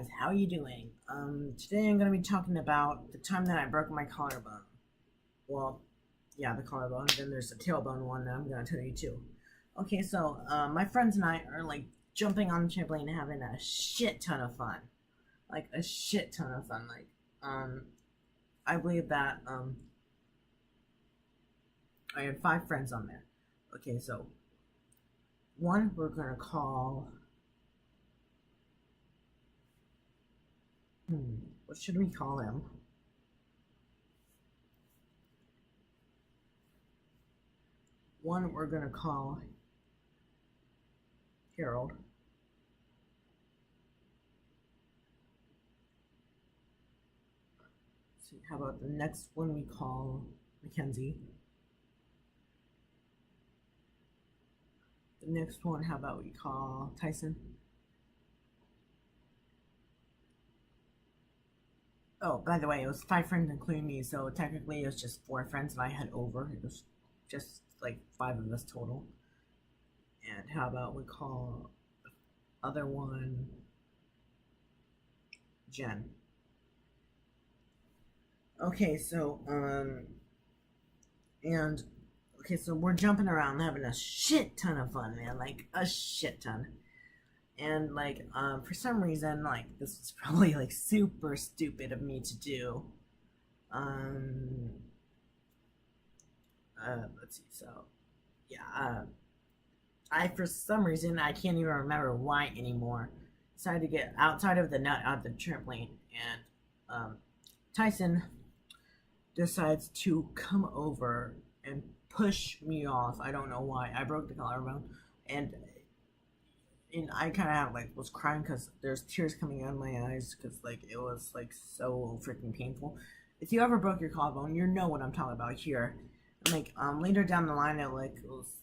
guys, how are you doing? Today I'm gonna be talking about the time that I broke my collarbone. Well, yeah, the collarbone. Then there's the tailbone one that I'm gonna tell you too. Okay, so my friends and I are like jumping on the trampoline and having a shit ton of fun. Like a shit ton of fun. Um, I believe that I had 5 friends on there. Okay, so one we're gonna call. What should we call him? One we're gonna call Harold. So how about the next one we call Mackenzie? The next one, how about we call Tyson? Oh, by the way, it was 5 friends including me, so technically it was just 4 friends that I had over. It was just like 5 of us total. And how about we call the other one Jen? Okay, so and okay, so we're jumping around having a shit ton of fun, man, like a shit ton. And like for some reason, like this is probably like super stupid of me to do. Um let's see, so yeah, I for some reason I can't even remember why anymore. Decided to get outside of the nut out of the trampoline, and Tyson decides to come over and push me off. I don't know why. I broke the collarbone, and I kind of have like was crying because there's tears coming out of my eyes because like it was like so freaking painful. If you ever broke your collarbone, you know what I'm talking about here. And like later down the line, it was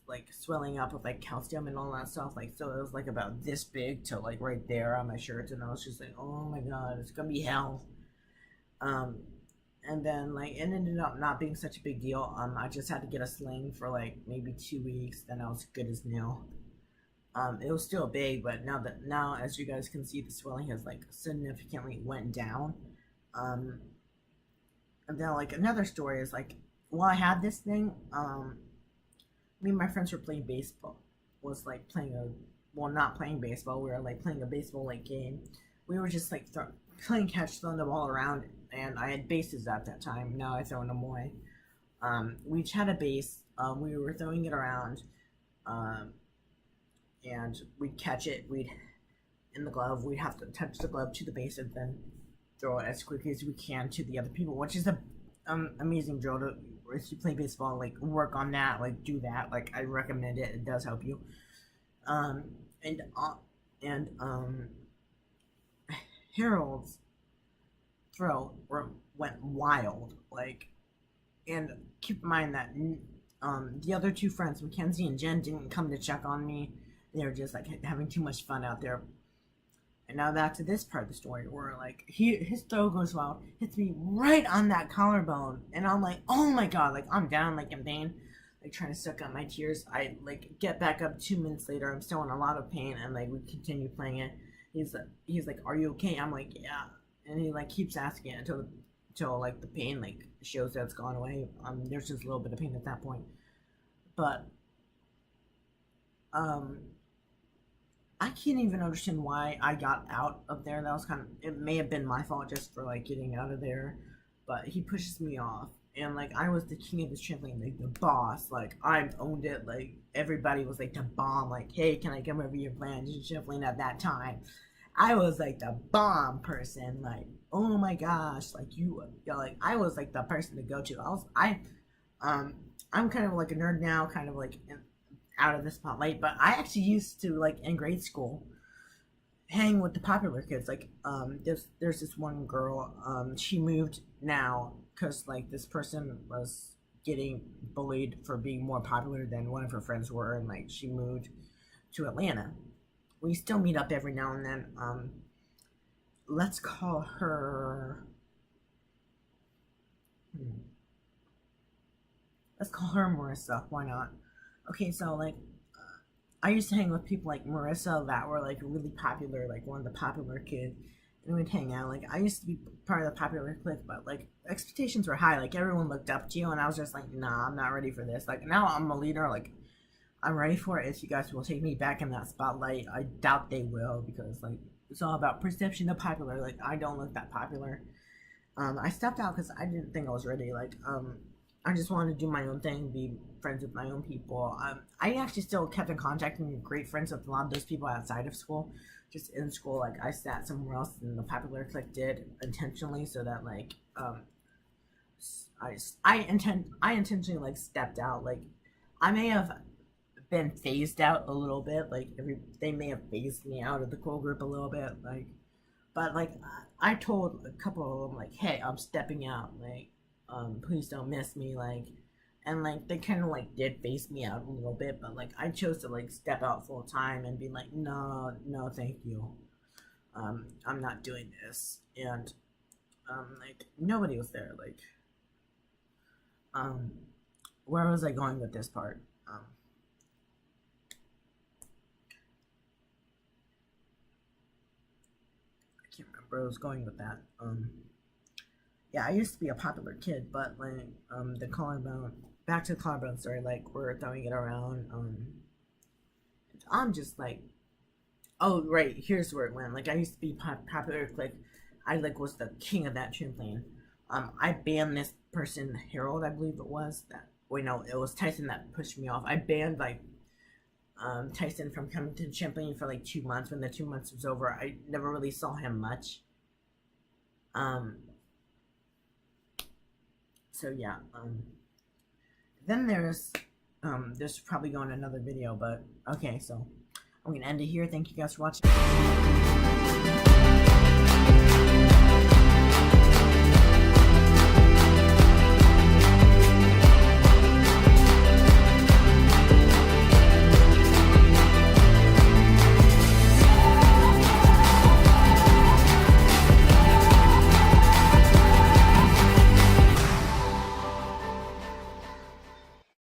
like swelling up with like calcium and all that stuff. Like so, it was like about this big to like right there on my shirt, and I was just like, oh my god, it's gonna be hell. Um, and then like it ended up not being such a big deal. I just had to get a sling for like maybe 2 weeks, then I was good as new. It was still big, but now as you guys can see, the swelling has like significantly went down. Um, and then like another story is like while I had this thing, me and my friends were playing baseball. Was like playing a well, not playing baseball. We were like playing a baseball like game. We were just like playing catch, throwing the ball around, and I had bases at that time. Now I throw them away. We each had a base. We were throwing it around. Um, and we'd catch it. We'd in the glove. We'd have to touch the glove to the base and then throw it as quickly as we can to the other people, which is a amazing drill to if you play baseball. Like work on that. Like do that. Like I recommend it. It does help you. Um, and uh, and Harold's throw went wild. Like and keep in mind that the other 2 friends, Mackenzie and Jen, didn't come to check on me. They were just like having too much fun out there. And now back to this part of the story where like his throw goes wild, hits me right on that collarbone, and I'm like, oh my god, like I'm down like in pain, like trying to suck up my tears. I like get back up 2 minutes later. I'm still in a lot of pain, and like we continue playing it. He's like, are you okay? I'm like, yeah, and he like keeps asking it until like the pain like shows that it's gone away. There's just a little bit of pain at that point, but um I can't even understand why I got out of there. That was kind of it may have been my fault just for like getting out of there, but he pushes me off. And like I was the king of this trampoline, like the boss. Like I owned it. Like everybody was like the bomb. Like, hey, can I come over your plant trampoline at that time? I was like the bomb person. Like, oh my gosh, like like I was like the person to go to. Um, I'm kind of like a nerd now, kind of like out of the spotlight. But I actually used to like in grade school hang with the popular kids. Like there's this one girl. She moved now because like this person was getting bullied for being more popular than one of her friends were, and like she moved to Atlanta. We still meet up every now and then. Let's call her. Hmm, let's call her Marissa. Why not? Okay, so like I used to hang with people like Marissa that were like really popular, like one of the popular kids. and we'd hang out. Like, I used to be part of the popular clique, but like expectations were high. Like, everyone looked up to you, and I was just like, nah, I'm not ready for this. Like, now I'm a leader. Like, I'm ready for it. If you guys will take me back in that spotlight, I doubt they will, because like it's all about perception of popular. Like, I don't look that popular. I stepped out because I didn't think I was ready. Like, I just wanted to do my own thing, be friends with my own people. I actually still kept in contact and great friends with a lot of those people outside of school. Just in school, like I sat somewhere else than the popular clique did intentionally, so that like I intentionally like stepped out. Like, I may have been phased out a little bit. Like, they may have phased me out of the cool group a little bit. Like, but like I told a couple of them like, hey, I'm stepping out. Like, please don't miss me. Like, and like they kind of like did phase me out a little bit, but like I chose to like step out full time and be like, no, no, thank you. I'm not doing this. And like nobody was there. Like, um, where was I going with this part? I can't remember where I was going with that. Yeah, I used to be a popular kid, but like the collarbone, back to the collarbone story, like we're throwing it around. I'm just like, oh right, here's where it went. Like, I used to be popular, like I like was the king of that trampoline. I banned this person, Harold, I believe it was. That wait, no, it was Tyson that pushed me off. I banned like Tyson from coming to the trampoline for like 2 months. When the 2 months was over, I never really saw him much. Um, so yeah. Then there's this probably going another video, but okay, so I'm gonna end it here. Thank you guys for watching.